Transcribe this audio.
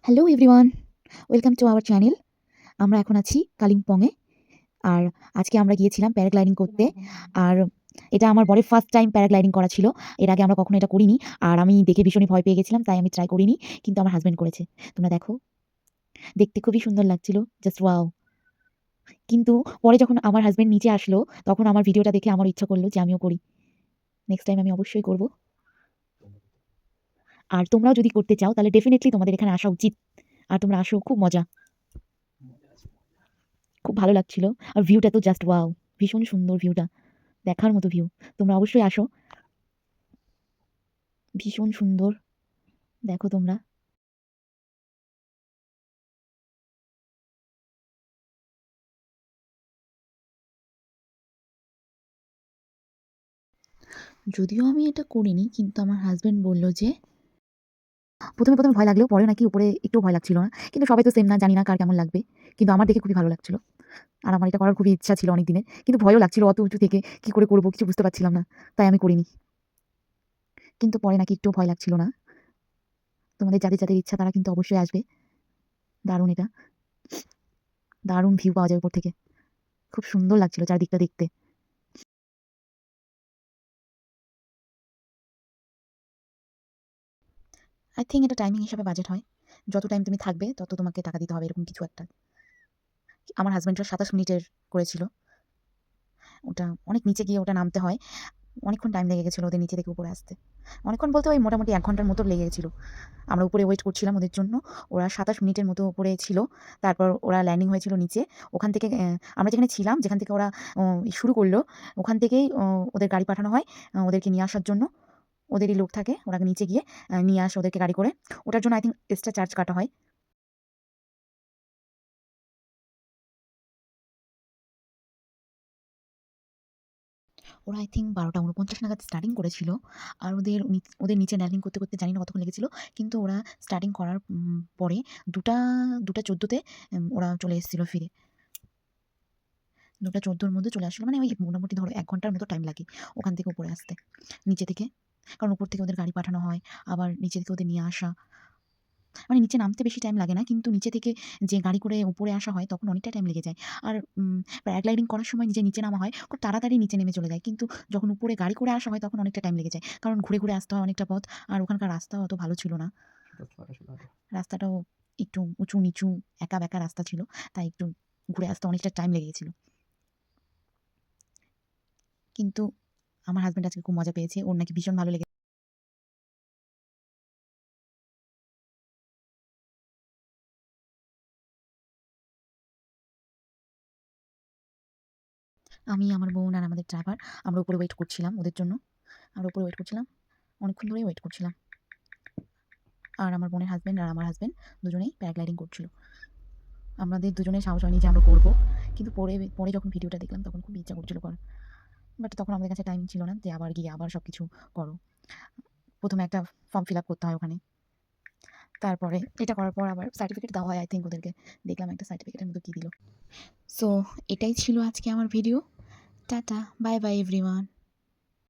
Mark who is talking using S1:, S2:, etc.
S1: Hello everyone, welcome to our channel. আমরা এখন আছি কালিম্পংয়ে। আর আজকে আমরা গিয়েছিলাম প্যারাগ্লাইডিং করতে। আর এটা আমার বরের ফার্স্ট টাইম প্যারাগ্লাইডিং করা ছিল। এর আগে আমরা কখনো এটা করিনি। আর আমি দেখে ভীষণই ভয় পেয়ে গেছিলাম, তাই আমি ট্রাই করিনি। কিন্তু আমার হাসব্যান্ড করেছে। তোমরা দেখো, দেখতে খুবই সুন্দর লাগছিল। Just wow! কিন্তু পরে যখন আমার হাসব্যান্ড নিচে আসলো, তখন আমার ভিডিওটা দেখে আমার ইচ্ছা করলো যে আমিও করি। নেক্সট টাইম আমি অবশ্যই করব। আর তোমরাও যদি করতে চাও তাহলে ডেফিনিটলি তোমাদের এখানে আসা উচিত। আর তোমরা আসো, খুব মজা। খুব ভালো লাগছিল। আর ভিউটা তো জাস্ট ওয়াও! ভীষণ সুন্দর ভিউটা। দেখার মতো ভিউ। তোমরা অবশ্যই আসো। ভীষণ সুন্দর। দেখো তোমরা। যদিও আমি এটা করিনি, কিন্তু আমার হাসব্যান্ড বলল যে ১ম এ ভয় লাগলেও পরে নাকি উপরে একটুও ভয় লাগছিল না। কিন্তু সবাই তো সেম না, জানি না কার কেমন লাগবে। কিন্তু আমার দেখে খুবই ভালো লাগছিল। আর আমার এটা করার খুবই ইচ্ছা ছিল অনেক দিনের। কিন্তু ভয়ও লাগছিল অত উঁচু থেকে কি করে করব কিছু বুঝতে পারছিলাম না। তাই আমি করিনি। কিন্তু পরে নাকি একটুও ভয় লাগছিল না। তোমাদের যাদের ইচ্ছা তারা কিন্তু অবশ্যই আসবে। দারুণ এটা। দারুণ ভিউ পাওয়া যায় উপর থেকে। খুব সুন্দর লাগছিল চারদিকটা দেখতে। আই থিংক এটা টাইমিং হিসাবে বাজেট হয়। যত টাইম তুমি থাকবে তত তোমাকে টাকা দিতে হবে, এরকম কিছু একটা। আমার হাসব্যান্ডরা ২৭ মিনিটের করেছিল। ওটা অনেক নিচে গিয়ে ওটা নামতে হয়। অনেকক্ষণ টাইম লেগে গেছিল ওদের নিচে থেকে উপরে আসতে। অনেকক্ষণ বলতে ওই মোটামুটি ১ ঘন্টার মতো লেগে গেছিল। আমরা উপরে ওয়েট করছিলাম ওদের জন্য। ওরা ২৭ মিনিটের মতো উপরে ছিল। তারপর ওরা ল্যান্ডিং হয়েছিল নিচে। ওখান থেকে আমরা যেখানে ছিলাম, যেখান থেকে ওরা শুরু করল, ওখান থেকেই ওদের গাড়ি পাঠানো হয় ওদেরকে নিয়ে আসার জন্য। ওদেরই লোক থাকে, ওরা নিচে গিয়ে নিয়ে আসে ওদেরকে গাড়ি করে। ওটার জন্য আই থিংক এক্সট্রা চার্জ কাটা হয়। ওরা আই থিংক ১২টা ৪৯ নাগাদ স্টার্টিং করেছিল। আর ওদের নিচে ল্যান্ডিং করতে, করতে জানি না কতক্ষণ লেগেছিল। কিন্তু ওরা স্টার্টিং করার পরে ২টা ২টা ১৪ তে ওরা চলে এসেছিল ফিরে। ২টা ১৪ মধ্যে চলে আসছিল। মানে ওই মোটামুটি ধরো ১ ঘন্টার মতো টাইম লাগে ওখান থেকে উপরে আসতে, নিচে থেকে। কারণ উপর থেকে ওদের গাড়ি পাঠানো হয়, আবার নিচে থেকে ওদের নিয়ে আসা। মানে নিচে নামতে বেশি টাইম লাগে না, কিন্তু নিচে থেকে যে গাড়ি করে উপরে আসা হয় তখন অনেকটা টাইম লেগে যায়। আর প্যারাগ্লাইডিং করার সময় নিচে নামা হয়, খুব তাড়াতাড়ি নিচে নেমে চলে যায়। কিন্তু যখন উপরে গাড়ি করে আসা হয় তখন অনেকটা টাইম লেগে যায়। কারণ ঘুরে, ঘুরে আসতে হয় অনেকটা পথ। আর ওখানকার রাস্তাও অত ভালো ছিল না। রাস্তাটাও একটু উঁচু-নিচু, একা-বেঁকা রাস্তা ছিল। তাই একটু ঘুরে আসতে অনেকটা টাইম লেগে গেছিল। কিন্তু আমার হাসব্যান্ড আজকে খুব মজা পেয়েছে। ওর নাকি ভীষণ ভালো লেগেছে। আমি, আমার বোন আর আমাদের ড্রাইভার আমরা উপরে ওয়েট করছিলাম ওদের জন্য। আমরা উপরে ওয়েট করছিলাম। অনেকক্ষণ ধরেই ওয়েট করছিলাম। আর আমার বোনের হাসব্যান্ড আর আমার হাসব্যান্ড দুজনেই প্যারাগ্লাইডিং করছিল। আমাদের দুজনের সাহস হয়নি যে আমরা করব। কিন্তু পরে পরে যখন ভিডিওটা দেখলাম তখন খুব ইচ্ছা করছিল করার। বাট তখন আমাদের কাছে টাইম ছিল না যে আবার গিয়ে আবার সবকিছু করো। ১ম এ একটা ফর্ম ফিল আপ করতে হয় ওখানে। তারপরে এটা করার পর আবার সার্টিফিকেট দেওয়া হয় আই থিংক ওদেরকে। দেখলাম একটা সার্টিফিকেটের মতো কি দিল। সো এটাই ছিল আজকে আমার video. Tata, bye bye everyone.